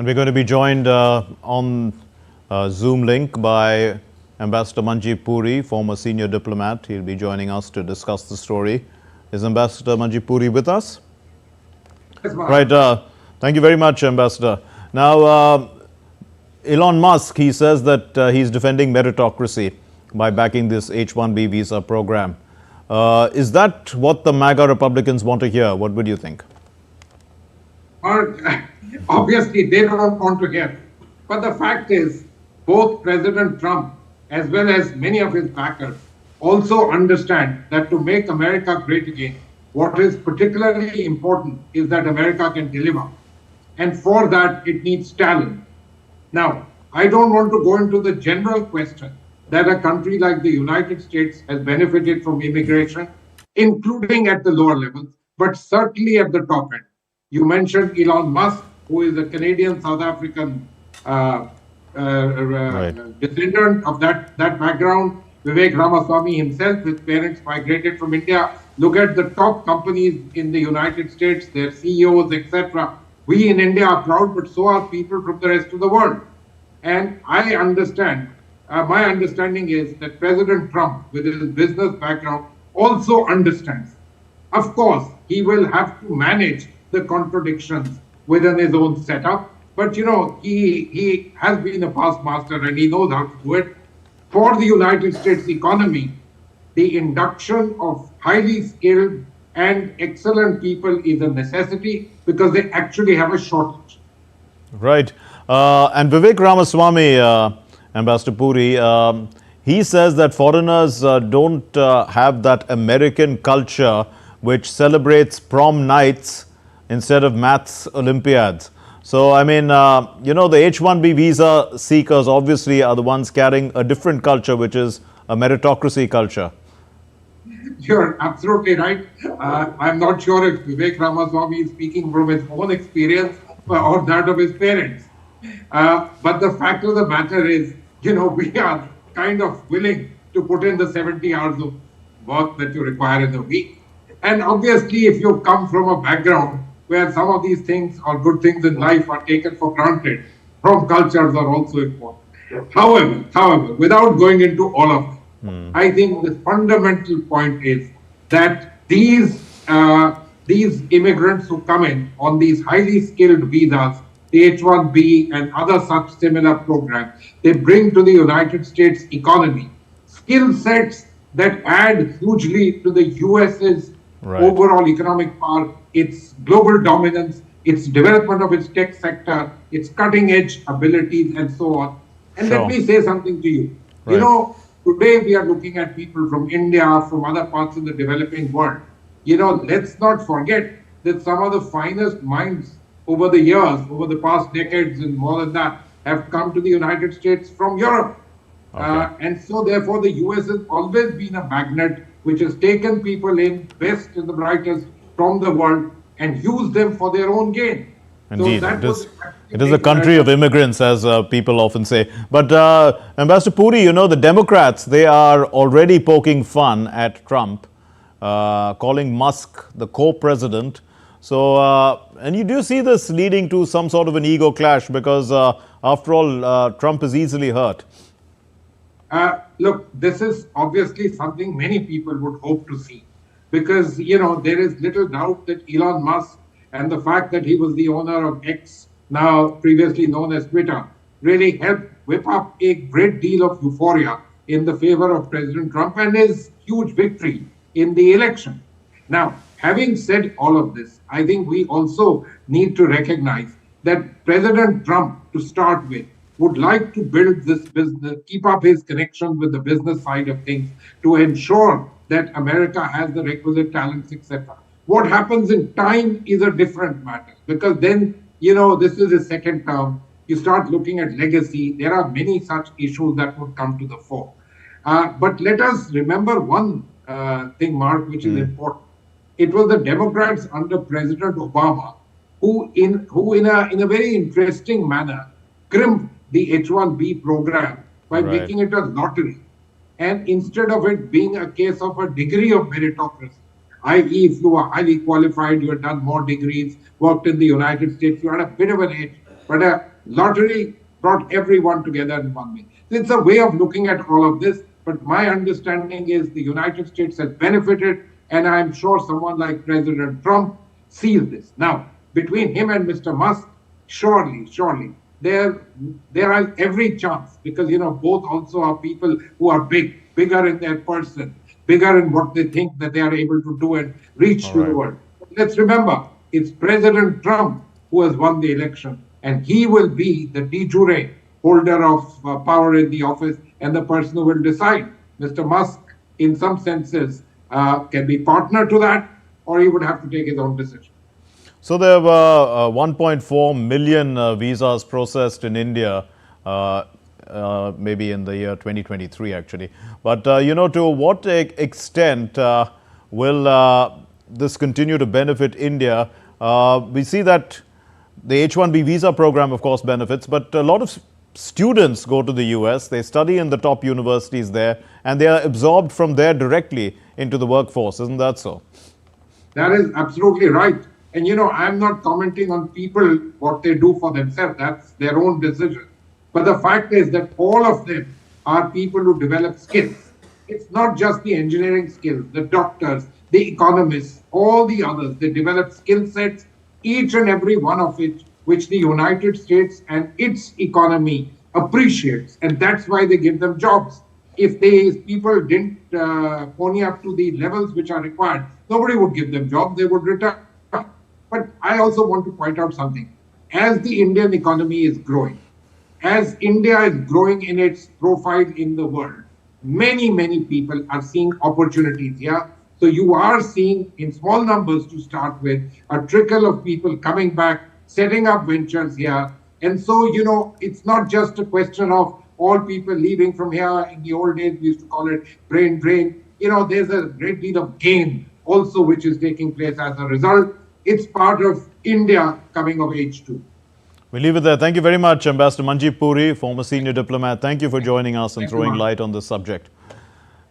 And we're going to be joined on Zoom link by Ambassador Puri, former senior diplomat. He'll be joining us to discuss the story. Is Ambassador Puri with us? Yes, right. Thank you very much, Ambassador. Now, Elon Musk, he says that he's defending meritocracy by backing this H-1B visa program. Is that what the MAGA Republicans want to hear? What would you think? Obviously, they don't want to hear. But the fact is, both President Trump as well as many of his backers also understand that to make America great again, what is particularly important is that America can deliver. And for that, it needs talent. Now, I don't want to go into the general question that a country like the United States has benefited from immigration, including at the lower levels, but certainly at the top end. You mentioned Elon Musk, who is a Canadian South African descendant of that background. Vivek Ramaswamy himself, his parents migrated from India. Look at the top companies in the United States, their CEOs, etc. We in India are proud, but so are people from the rest of the world. And I understand, my understanding is that President Trump, with his business background, also understands. Of course, he will have to manage the contradictions within his own setup. But, you know, he has been a past master and he knows how to do it. For the United States economy, the induction of highly skilled and excellent people is a necessity because they actually have a shortage. Right. And Vivek Ramaswamy, Ambassador Puri, he says that foreigners don't have that American culture which celebrates prom nights instead of maths Olympiads. So, I mean, you know, the H-1B visa seekers obviously are the ones carrying a different culture, which is a meritocracy culture. You're absolutely right. I'm not sure if Vivek Ramaswamy is speaking from his own experience or that of his parents. But the fact of the matter is, you know, we are kind of willing to put in the 70 hours of work that you require in a week. And obviously, if you come from a background where some of these things or good things in life are taken for granted, from cultures are also important. However, without going into all of it, I think the fundamental point is that these immigrants who come in on these highly skilled visas, the H-1B and other such similar programs, they bring to the United States economy skill sets that add hugely to the US's overall economic power, its global dominance, its development of its tech sector, its cutting edge abilities, and so on. And let me say something to you. You know, today we are looking at people from India, from other parts of the developing world. You know, let's not forget that some of the finest minds over the years, over the past decades and more than that, have come to the United States from Europe. And so therefore the US has always been a magnet which has taken people in, best and the brightest from the world, and used them for their own gain. Indeed, so it is a country of immigrants, as people often say. But Ambassador Puri, you know, the Democrats, they are already poking fun at Trump, calling Musk the co-president. So, and you do see this leading to some sort of an ego clash because, after all, Trump is easily hurt. Look, this is obviously something many people would hope to see because, you know, there is little doubt that Elon Musk and the fact that he was the owner of X, now previously known as Twitter, really helped whip up a great deal of euphoria in the favor of President Trump and his huge victory in the election. Now, having said all of this, I think we also need to recognize that President Trump, to start with, would like to build this business, keep up his connection with the business side of things to ensure that America has the requisite talents, etc. What happens in time is a different matter because then, you know, this is his second term. You start looking at legacy. There are many such issues that would come to the fore. But let us remember one thing, Mark, which is important. It was the Democrats under President Obama who in a very interesting manner crimped the H-1B program by making it a lottery. And instead of it being a case of a degree of meritocracy, i.e. if you were highly qualified, you had done more degrees, worked in the United States, you had a bit of an edge, but lottery brought everyone together in one way. It's a way of looking at all of this, but my understanding is the United States has benefited, and I'm sure someone like President Trump sees this. Now, between him and Mr. Musk, surely, there are every chance, because both also are people who are bigger in their person, bigger in what they think that they are able to do and reach All to the right. world. Let's remember, it's President Trump who has won the election, and he will be the de jure holder of power in the office and the person who will decide. Mr. Musk, in some senses, can be partner to that, or he would have to take his own decision. So there were 1.4 million visas processed in India, maybe in the year 2023 actually. But to what extent will this continue to benefit India? We see that the H-1B visa program, of course, benefits, but a lot of students go to the US, they study in the top universities there, and they are absorbed from there directly into the workforce. Isn't that so? That is absolutely right. And I'm not commenting on people, what they do for themselves. That's their own decision. But the fact is that all of them are people who develop skills. It's not just the engineering skills, the doctors, the economists, all the others. They develop skill sets, each and every one of which the United States and its economy appreciates. And that's why they give them jobs. If these people didn't pony up to the levels which are required, nobody would give them jobs. They would retire. But I also want to point out something. As the Indian economy is growing, as India is growing in its profile in the world, many people are seeing opportunities here. So you are seeing, in small numbers to start with, a trickle of people coming back, setting up ventures here. And so, it's not just a question of all people leaving from here. In the old days, we used to call it brain drain. There's a great deal of gain also which is taking place as a result. It's part of India coming of age too. We leave it there. Thank you very much, Ambassador Manjeet Puri, former senior diplomat. Thank you for joining us and Thank you, throwing Mark. light on this subject.